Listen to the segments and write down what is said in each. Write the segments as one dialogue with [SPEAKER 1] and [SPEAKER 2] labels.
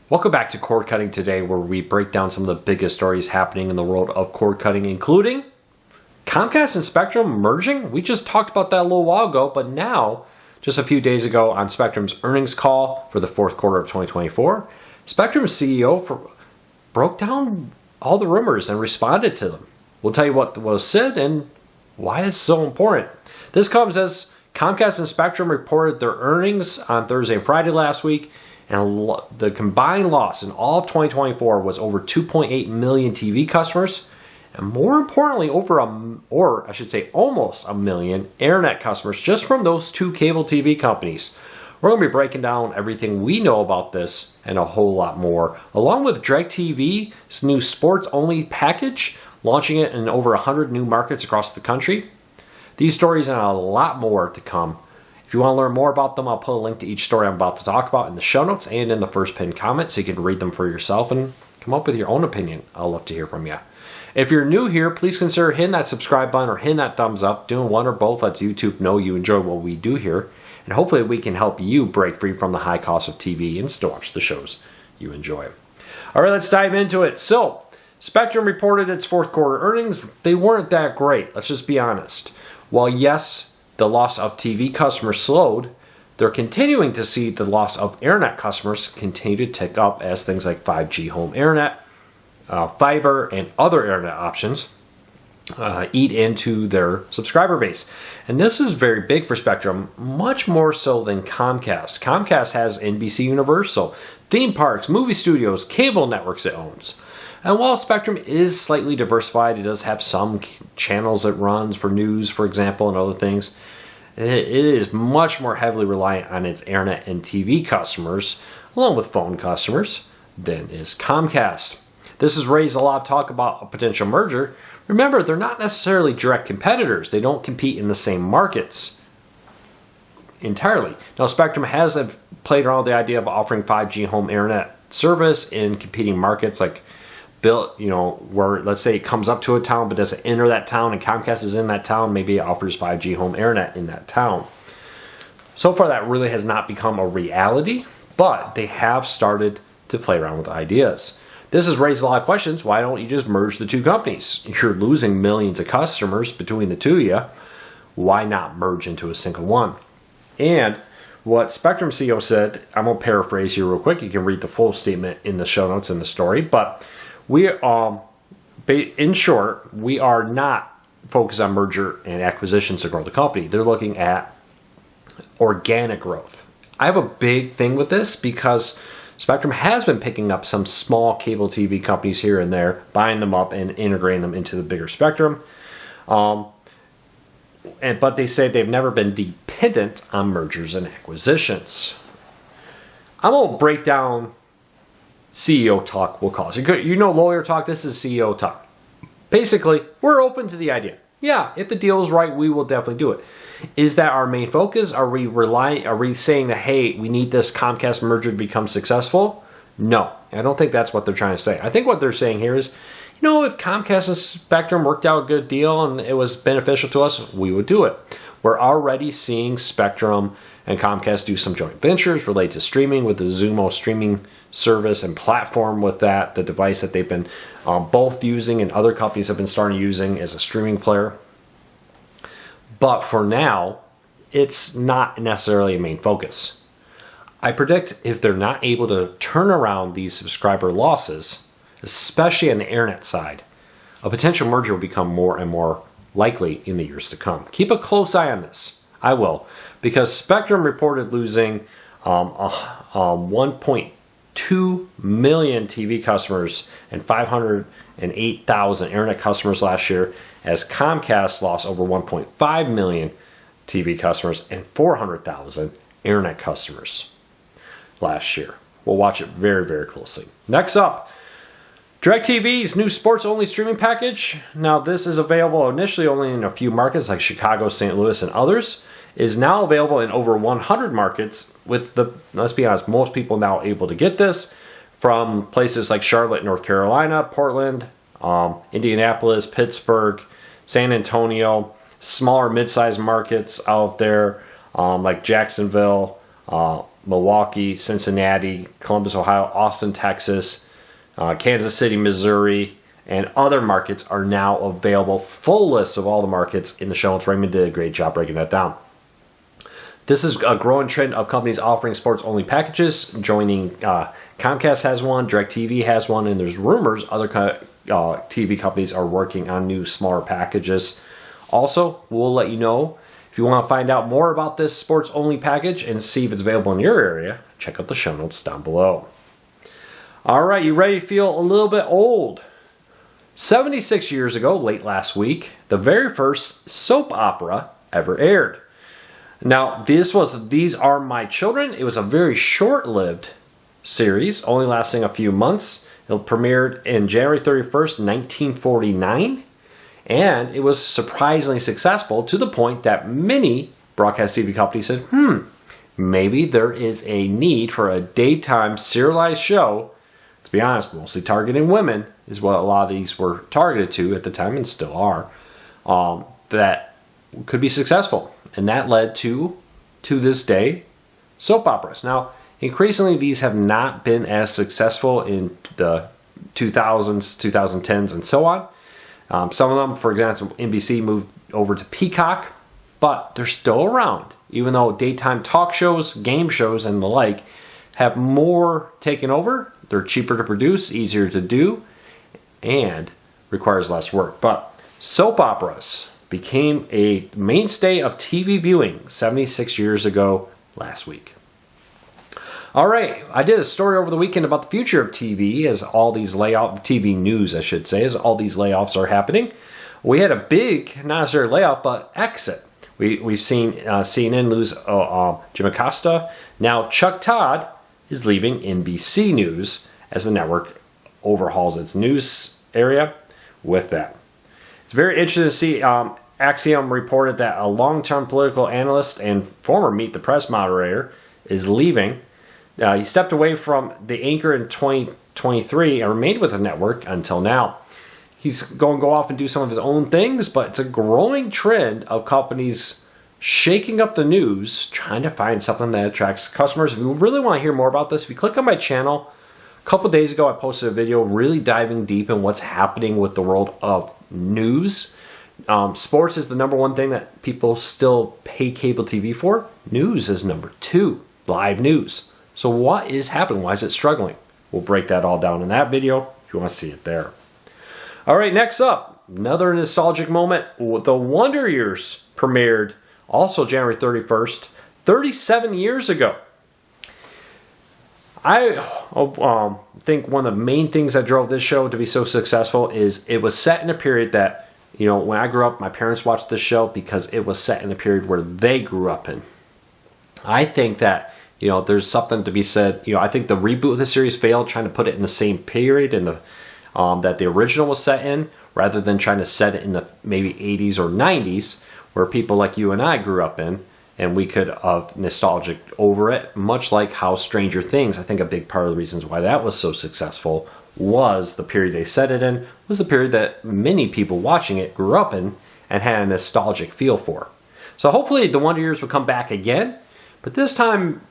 [SPEAKER 1] Welcome back to Cord Cutting Today, where we break down some of the biggest stories happening in the world of cord cutting, including Comcast and Spectrum merging. We just talked about that a little while ago, but now, just a few days ago on Spectrum's earnings call for the fourth quarter of 2024, Spectrum's CEO broke down all the rumors and responded to them. We'll tell you what was said and why it's so important. This comes as Comcast and Spectrum reported their earnings on Thursday and Friday last week, and the combined loss in all of 2024 was over 2.8 million TV customers, and more importantly, almost a million internet customers just from those two cable TV companies. We're going to be breaking down everything we know about this and a whole lot more, along with DirecTV's new sports-only package, launching it in over 100 new markets across the country. These stories and a lot more to come. If you want to learn more about them, I'll put a link to each story I'm about to talk about in the show notes and in the first pinned comment so you can read them for yourself and come up with your own opinion. I'll love to hear from you. If you're new here, please consider hitting that subscribe button or hitting that thumbs up. Doing one or both lets YouTube know you enjoy what we do here. And hopefully we can help you break free from the high cost of TV and still watch the shows you enjoy. All right, let's dive into it. So, Spectrum reported its fourth quarter earnings. They weren't that great, let's just be honest. While yes, the loss of TV customers slowed, they're continuing to see the loss of internet customers continue to tick up as things like 5G home internet, fiber, and other internet options eat into their subscriber base. And this is very big for Spectrum, much more so than Comcast. Comcast has NBC Universal, theme parks, movie studios, cable networks it owns. And while Spectrum is slightly diversified, it does have some channels it runs for news, for example, and other things. It is much more heavily reliant on its internet and TV customers, along with phone customers, than is Comcast. This has raised a lot of talk about a potential merger. Remember, they're not necessarily direct competitors. They don't compete in the same markets entirely. Now, Spectrum has played around with the idea of offering 5G home internet service in competing markets like where, let's say, it comes up to a town but doesn't enter that town and Comcast is in that town, maybe it offers 5G home internet in that town. So far, that really has not become a reality, but they have started to play around with ideas. This has raised a lot of questions. Why don't you just merge the two companies? You're losing millions of customers between the two of you. Why not merge into a single one? And what Spectrum CEO said, I'm going to paraphrase here real quick. You can read the full statement in the show notes in the story, but in short, we are not focused on merger and acquisitions to grow the company. They're looking at organic growth. I have a big thing with this because Spectrum has been picking up some small cable TV companies here and there, buying them up and integrating them into the bigger Spectrum. But they say they've never been dependent on mergers and acquisitions. I'm going to break down CEO talk, we'll call it. You know lawyer talk, this is CEO talk. Basically, we're open to the idea. Yeah, if the deal is right, we will definitely do it. Is that our main focus? Are we saying that, hey, we need this Comcast merger to become successful? No, I don't think that's what they're trying to say. I think what they're saying here is, if Comcast and Spectrum worked out a good deal and it was beneficial to us, we would do it. We're already seeing Spectrum and Comcast do some joint ventures related to streaming with the Xumo streaming service and platform with that, the device that they've been both using and other companies have been starting using as a streaming player. But for now, it's not necessarily a main focus. I predict if they're not able to turn around these subscriber losses, especially on the internet side, a potential merger will become more and more likely in the years to come. Keep a close eye on this. I will, because Spectrum reported losing 1.2 million TV customers and 508,000 internet customers last year, as Comcast lost over 1.5 million TV customers and 400,000 internet customers last year. We'll watch it very, very closely. Next up, DirecTV's new sports-only streaming package. Now, this is available initially only in a few markets like Chicago, St. Louis, and others. Is now available in over 100 markets with let's be honest, most people now able to get this from places like Charlotte, North Carolina, Portland, Indianapolis, Pittsburgh, San Antonio, smaller mid-sized markets out there like Jacksonville, Milwaukee, Cincinnati, Columbus, Ohio, Austin, Texas, Kansas City, Missouri, and other markets are now available. Full list of all the markets in the show notes. Raymond did a great job breaking that down. This is a growing trend of companies offering sports-only packages. Joining Comcast has one, DirecTV has one, and there's rumors other TV companies are working on new, smaller packages. Also, we'll let you know if you want to find out more about this sports-only package and see if it's available in your area. Check out the show notes down below. All right, you ready to feel a little bit old? 76 years ago, late last week, the very first soap opera ever aired. Now, These Are My Children. It was a very short-lived series, only lasting a few months. It premiered in January 31st, 1949, and it was surprisingly successful to the point that many broadcast TV companies said, maybe there is a need for a daytime serialized show. To be honest, mostly targeting women is what a lot of these were targeted to at the time and still are, that could be successful. And that led to this day, soap operas. Now, increasingly, these have not been as successful in the 2000s, 2010s, and so on. Some of them, for example, NBC moved over to Peacock, but they're still around. Even though daytime talk shows, game shows, and the like have more taken over, they're cheaper to produce, easier to do, and requires less work. But soap operas became a mainstay of TV viewing 76 years ago last week. All right, I did a story over the weekend about the future of TV as all these TV news, I should say, as all these layoffs are happening. We had a big, not necessarily layoff, but exit. We've seen CNN lose Jim Acosta. Now Chuck Todd is leaving NBC News as the network overhauls its news area with that. It's very interesting to see. Axiom reported that a long-term political analyst and former Meet the Press moderator is leaving. He stepped away from the anchor in 2023 and remained with the network until now. He's going to go off and do some of his own things, but it's a growing trend of companies shaking up the news, trying to find something that attracts customers. If you really want to hear more about this, if you click on my channel, a couple days ago I posted a video really diving deep in what's happening with the world of news. Sports is the number one thing that people still pay cable TV for. News is number two, live news. So what is happening? Why is it struggling? We'll break that all down in that video if you want to see it there. All right, next up, another nostalgic moment. The Wonder Years premiered also January 31st, 37 years ago. I think one of the main things that drove this show to be so successful is it was set in a period that, when I grew up, my parents watched this show because it was set in a period where they grew up in. I think that, there's something to be said. I think the reboot of the series failed trying to put it in the same period that the original was set in, rather than trying to set it in the maybe 80s or 90s, where people like you and I grew up in, and we could nostalgic over it, much like how Stranger Things, I think a big part of the reasons why that was so successful was the period they set it in, was the period that many people watching it grew up in and had a nostalgic feel for. So hopefully the Wonder Years will come back again, but this time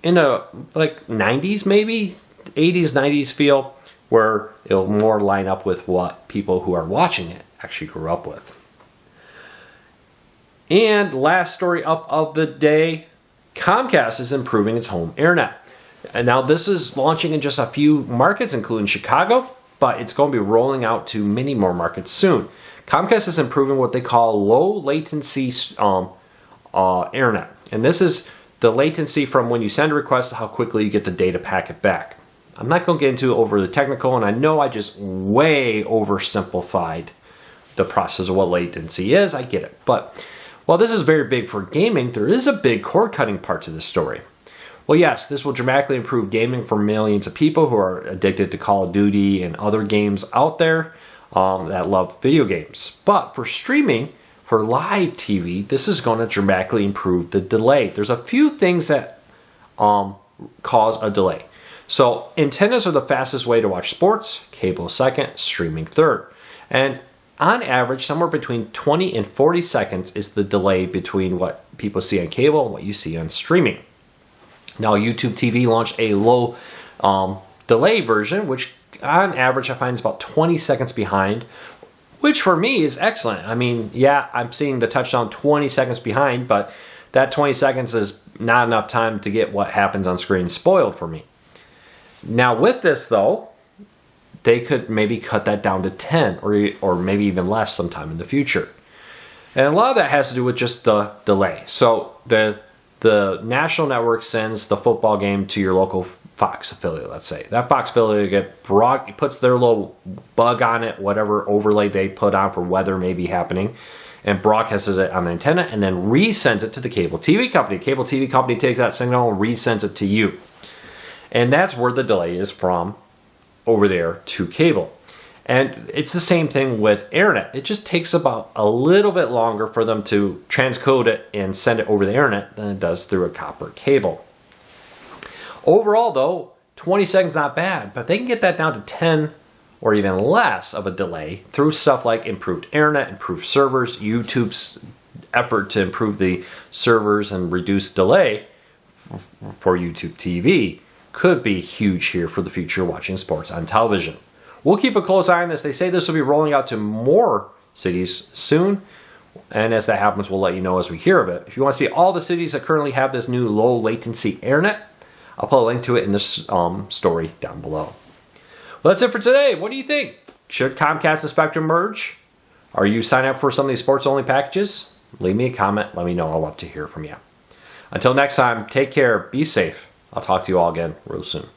[SPEAKER 1] in a 90s maybe, 80s, 90s feel, where it'll more line up with what people who are watching it actually grew up with. And last story up of the day, Comcast is improving its home internet. And now this is launching in just a few markets, including Chicago, but it's going to be rolling out to many more markets soon. Comcast is improving what they call low-latency internet. And this is the latency from when you send a request to how quickly you get the data packet back. I'm not going to get into over the technical, and I know I just way oversimplified the process of what latency is. I get it. But while this is very big for gaming, there is a big cord-cutting part to this story. Well, yes, this will dramatically improve gaming for millions of people who are addicted to Call of Duty and other games out there that love video games. But for streaming, for live TV, this is going to dramatically improve the delay. There's a few things that cause a delay. So antennas are the fastest way to watch sports, cable second, streaming third. And on average, somewhere between 20 and 40 seconds is the delay between what people see on cable and what you see on streaming. Now YouTube TV launched a low delay version, which on average I find is about 20 seconds behind, which for me is excellent. I mean, yeah, I'm seeing the touchdown 20 seconds behind, but that 20 seconds is not enough time to get what happens on screen spoiled for me. Now with this though, they could maybe cut that down to 10 or maybe even less sometime in the future. And a lot of that has to do with just the delay. So the national network sends the football game to your local Fox affiliate, let's say. That Fox affiliate puts their little bug on it, whatever overlay they put on for weather may be happening, and broadcasts it on the antenna and then resends it to the cable TV company. The cable TV company takes that signal and resends it to you. And that's where the delay is from over there to cable. And it's the same thing with internet. It just takes about a little bit longer for them to transcode it and send it over the internet than it does through a copper cable. Overall though, 20 seconds not bad, but they can get that down to 10 or even less of a delay through stuff like improved internet, improved servers, YouTube's effort to improve the servers and reduce delay for YouTube TV could be huge here for the future watching sports on television. We'll keep a close eye on this. They say this will be rolling out to more cities soon, and as that happens, we'll let you know as we hear of it. If you want to see all the cities that currently have this new low latency internet, I'll put a link to it in this story down below. Well, that's it for today. What do you think? Should Comcast and Spectrum merge? Are you signing up for some of these sports-only packages? Leave me a comment. Let me know. I'd love to hear from you. Until next time, take care. Be safe. I'll talk to you all again real soon.